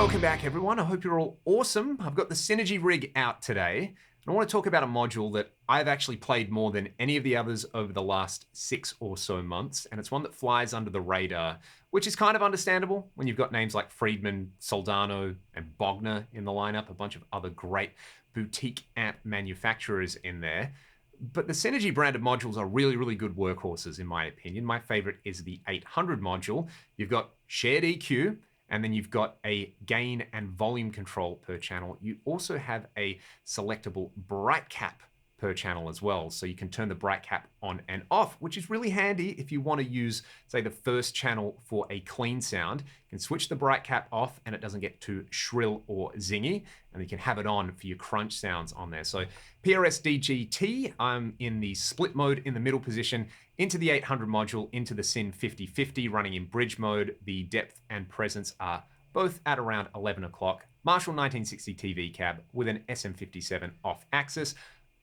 Welcome back, everyone. I hope you're all awesome. I've got the Synergy rig out today, and I want to talk about a module that I've actually played more than any of the others over the last 6 or so months, and it's one that flies under the radar, which is kind of understandable when you've got names like Friedman, Soldano, and Bogner in the lineup, a bunch of other great boutique amp manufacturers in there. But the Synergy branded modules are really, really good workhorses, in my opinion. My favorite is the 800 module. You've got shared EQ, and then you've got a gain and volume control per channel. You also have a selectable bright cap per channel as well. So you can turn the bright cap on and off, which is really handy if you want to use, say, the first channel for a clean sound. You can switch the bright cap off and it doesn't get too shrill or zingy, and you can have it on for your crunch sounds on there. So PRS DGT, I'm in the split mode in the middle position, into the 800 module, into the Syn 5050 running in bridge mode. The depth and presence are both at around 11 o'clock. Marshall 1960 TV cab with an SM57 off axis.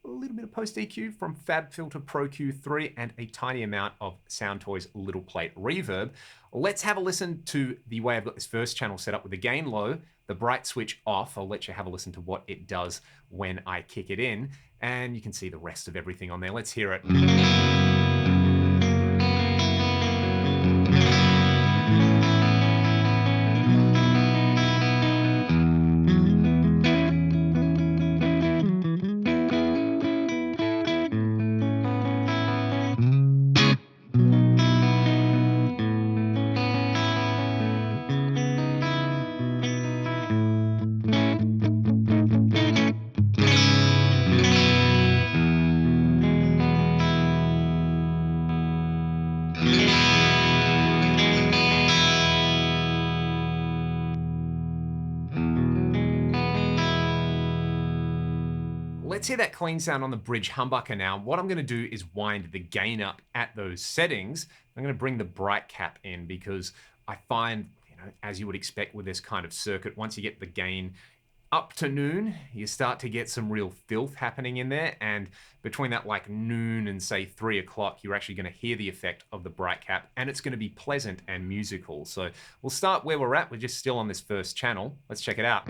A little bit of post EQ from FabFilter Pro Q3 and a tiny amount of Soundtoys Little Plate reverb. Let's have a listen to the way I've got this first channel set up with the gain low, the bright switch off. I'll let you have a listen to what it does when I kick it in, and you can see the rest of everything on there. Let's hear it. Let's hear that clean sound on the bridge humbucker now. What I'm going to do is wind the gain up at those settings. I'm going to bring the bright cap in because I find, as you would expect with this kind of circuit, once you get the gain up to noon, you start to get some real filth happening in there. And between that like noon and say 3 o'clock, you're actually going to hear the effect of the bright cap, and it's going to be pleasant and musical. So we'll start where we're at. We're just still on this first channel. Let's check it out.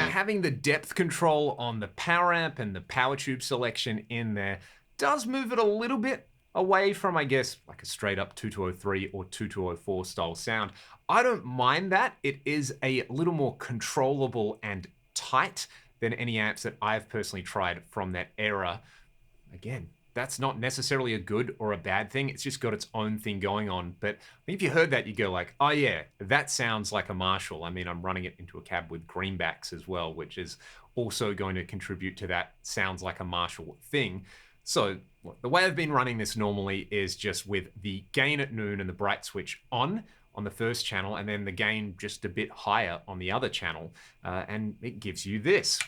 Having the depth control on the power amp and the power tube selection in there does move it a little bit away from, I guess, like a straight up 2203 or 2204 style sound. I don't mind that. It is a little more controllable and tight than any amps that I've personally tried from that era. Again, that's not necessarily a good or a bad thing. It's just got its own thing going on. But if you heard that, you go like, oh yeah, that sounds like a Marshall. I mean, I'm running it into a cab with greenbacks as well, which is also going to contribute to that sounds like a Marshall thing. So the way I've been running this normally is just with the gain at noon and the bright switch on the first channel, and then the gain just a bit higher on the other channel. And it gives you this.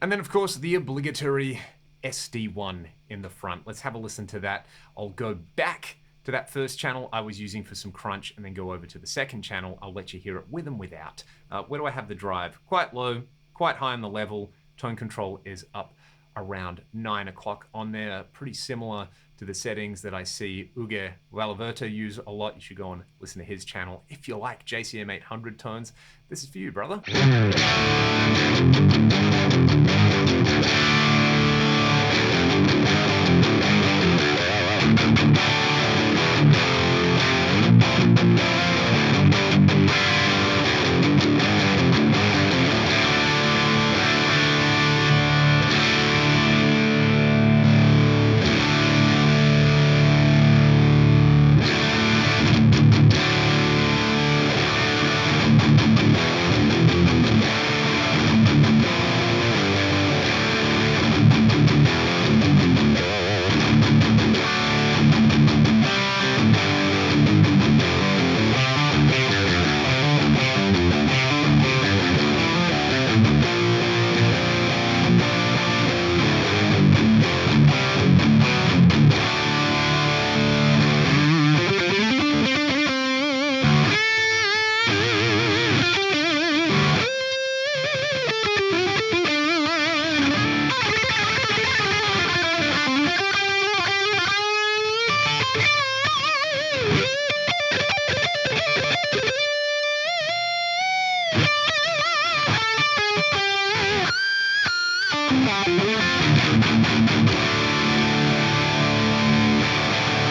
And then, of course, the obligatory SD1 in the front. Let's have a listen to that. I'll go back to that first channel I was using for some crunch and then go over to the second channel. I'll let you hear it with and without. Where do I have the drive? Quite low, quite high on the level. Tone control is up around 9 o'clock on there. Pretty similar to the settings that I see Uge Valaverta use a lot. You should go and listen to his channel if you like JCM 800 tones. This is for you, brother.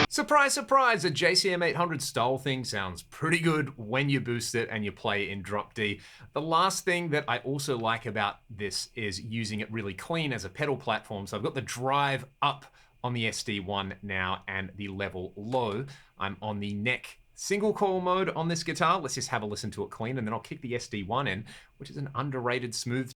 Surprise, surprise, a JCM 800 style thing sounds pretty good when you boost it and you play in drop D. The last thing that I also like about this is using it really clean as a pedal platform. So I've got the drive up on the SD1 now and the level low. I'm on the neck single coil mode on this guitar. Let's just have a listen to it clean and then I'll kick the SD1 in, which is an underrated smooth.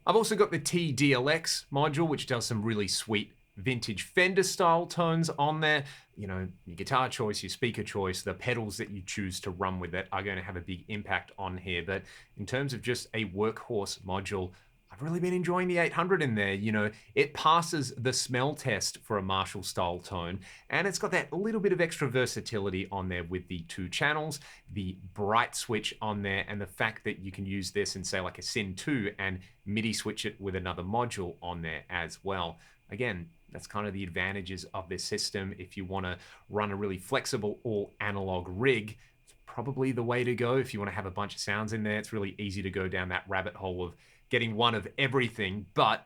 I've also got the TDLX module, which does some really sweet vintage Fender style tones on there. You know, your guitar choice, your speaker choice, the pedals that you choose to run with it are going to have a big impact on here. But in terms of just a workhorse module, I've really been enjoying the 800 in there. You know, it passes the smell test for a Marshall style tone, and it's got that little bit of extra versatility on there with the 2 channels, the bright switch on there, and the fact that you can use this in say like a Syn 2 and MIDI switch it with another module on there as well. Again, that's kind of the advantages of this system. If you want to run a really flexible all analog rig, it's probably the way to go. If you want to have a bunch of sounds in there, it's really easy to go down that rabbit hole of getting one of everything. But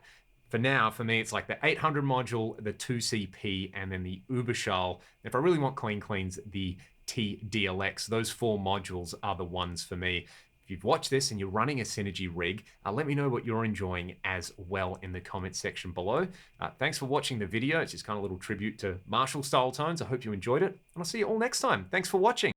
For now, for me, it's like the 800 module, the 2CP, and then the Uberschall. If I really want cleans, the TDLX. Those four modules are the ones for me. If you've watched this and you're running a Synergy rig, let me know what you're enjoying as well in the comments section below. Thanks for watching the video. It's just kind of a little tribute to Marshall style tones. I hope you enjoyed it, and I'll see you all next time. Thanks for watching.